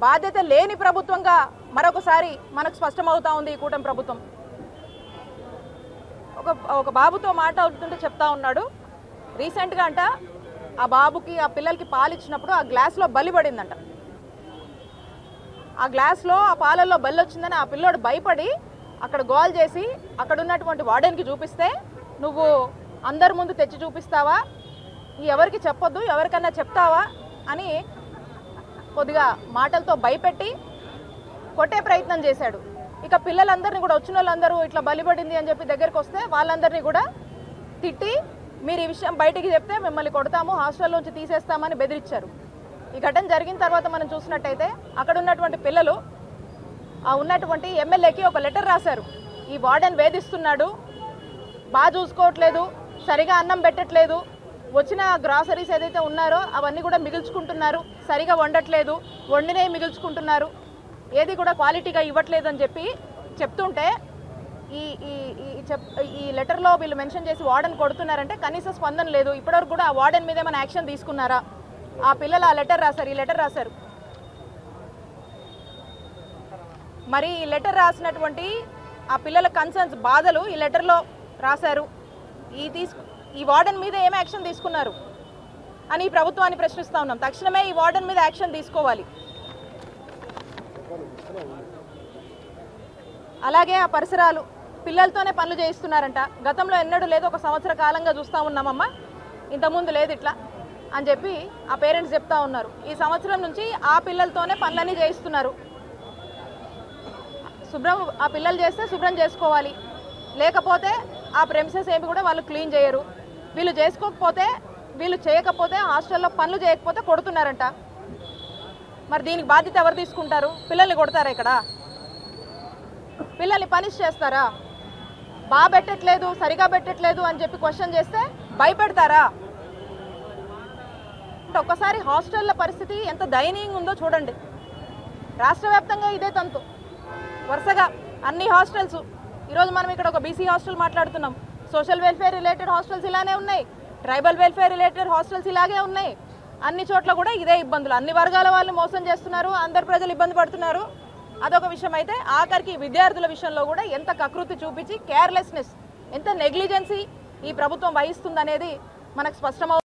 బాధ్యత లేని ప్రభుత్వంగా మరొకసారి మనకు స్పష్టమవుతా ఉంది ఈ కూటమి ప్రభుత్వం. ఒక బాబుతో మాట్లాడుతుంటే చెప్తా ఉన్నాడు, రీసెంట్గా అంట ఆ బాబుకి ఆ పిల్లలకి పాలు ఇచ్చినప్పుడు ఆ గ్లాస్లో బలి పడిందంట. ఆ గ్లాస్లో ఆ పాలల్లో బలి వచ్చిందని ఆ పిల్లోడు భయపడి అక్కడ గోల్ చేసి అక్కడ ఉన్నటువంటి వార్డెన్కి చూపిస్తే, నువ్వు అందరి ముందు తెచ్చి చూపిస్తావా, ఎవరికి చెప్పొద్దు, ఎవరికన్నా చెప్తావా అని కొద్దిగా మాటలతో భయపెట్టి కొట్టే ప్రయత్నం చేశాడు. ఇక పిల్లలందరినీ కూడా వచ్చిన వాళ్ళందరూ ఇట్లా బలిపడింది అని చెప్పి దగ్గరికి వస్తే వాళ్ళందరినీ కూడా తిట్టి, మీరు ఈ విషయం బయటికి చెప్తే మిమ్మల్ని కొడతాము, హాస్టల్లోంచి తీసేస్తామని బెదిరించారు. ఈ ఘటన జరిగిన తర్వాత మనం చూసినట్టయితే అక్కడ ఉన్నటువంటి పిల్లలు ఆ ఉన్నటువంటి ఎమ్మెల్యేకి ఒక లెటర్ రాశారు. ఈ వార్డెన్ వేధిస్తున్నాడు, బాగా చూసుకోవట్లేదు, సరిగా అన్నం పెట్టట్లేదు, వచ్చిన గ్రాసరీస్ ఏదైతే ఉన్నారో అవన్నీ కూడా మిగిల్చుకుంటున్నారు, సరిగా వండట్లేదు, వండినవి మిగిల్చుకుంటున్నారు, ఏది కూడా క్వాలిటీగా ఇవ్వట్లేదు అని చెప్పి చెప్తుంటే ఈ లెటర్లో వీళ్ళు మెన్షన్ చేసి వార్డెన్ కొడుతున్నారంటే కనీస స్పందన లేదు. ఇప్పటివరకు కూడా ఆ వార్డెన్ మీద ఏమైనా యాక్షన్ తీసుకున్నారా? ఆ పిల్లలు ఆ లెటర్ రాశారు, ఈ లెటర్ రాశారు. మరి ఈ లెటర్ రాసినటువంటి ఆ పిల్లల కన్సర్న్స్, బాధలు ఈ లెటర్లో రాశారు. ఈ వార్డెన్ మీద ఏం యాక్షన్ తీసుకున్నారు అని ఈ ప్రభుత్వాన్ని ప్రశ్నిస్తూ ఉన్నాం. తక్షణమే ఈ వార్డెన్ మీద యాక్షన్ తీసుకోవాలి. అలాగే ఆ పరిసరాలు పిల్లలతోనే పనులు చేయిస్తున్నారంట. గతంలో ఎన్నడూ లేదు, ఒక సంవత్సర కాలంగా చూస్తూ ఉన్నామమ్మా, ఇంతకుముందు లేదు ఇట్లా అని చెప్పి ఆ పేరెంట్స్ చెప్తా ఉన్నారు. ఈ సంవత్సరం నుంచి ఆ పిల్లలతోనే పనులన్నీ చేయిస్తున్నారు. శుభ్రం ఆ పిల్లలు చేస్తే శుభ్రం చేసుకోవాలి, లేకపోతే ఆ ప్రెమిసెస్ ఏమి కూడా వాళ్ళు క్లీన్ చేయరు. వీళ్ళు చేసుకోకపోతే, వీళ్ళు చేయకపోతే, హాస్టల్లో పనులు చేయకపోతే కొడుతున్నారంట. మరి దీనికి బాధ్యత ఎవరు తీసుకుంటారు? పిల్లల్ని కొడతారా? ఇక్కడ పిల్లల్ని పనిష్ చేస్తారా? బాగా పెట్టట్లేదు, సరిగా పెట్టట్లేదు అని చెప్పి క్వశ్చన్ చేస్తే భయపెడతారా? ఒక్కసారి హాస్టల్ల పరిస్థితి ఎంత దయనీయంగా ఉందో చూడండి. రాష్ట్ర వ్యాప్తంగా ఇదే తంతు. వరుసగా అన్ని హాస్టల్స్, ఈరోజు మనం ఇక్కడ ఒక బీసీ హాస్టల్ మాట్లాడుతున్నాం, సోషల్ వెల్ఫేర్ రిలేటెడ్ హాస్టల్స్ ఇలానే ఉన్నాయి, ట్రైబల్ వెల్ఫేర్ రిలేటెడ్ హాస్టల్స్ ఇలాగే ఉన్నాయి. అన్ని చోట్ల కూడా ఇదే ఇబ్బందులు, అన్ని వర్గాల వాళ్ళు మోసం చేస్తున్నారు, అందరు ప్రజలు ఇబ్బంది పడుతున్నారు. అదొక విషయం అయితే, ఆఖరికి విద్యార్థుల విషయంలో కూడా ఎంత కకృతి చూపించి, కేర్లెస్నెస్, ఎంత నెగ్లిజెన్సీ ఈ ప్రభుత్వం వహిస్తుందనేది మనకు స్పష్టమవుతుంది.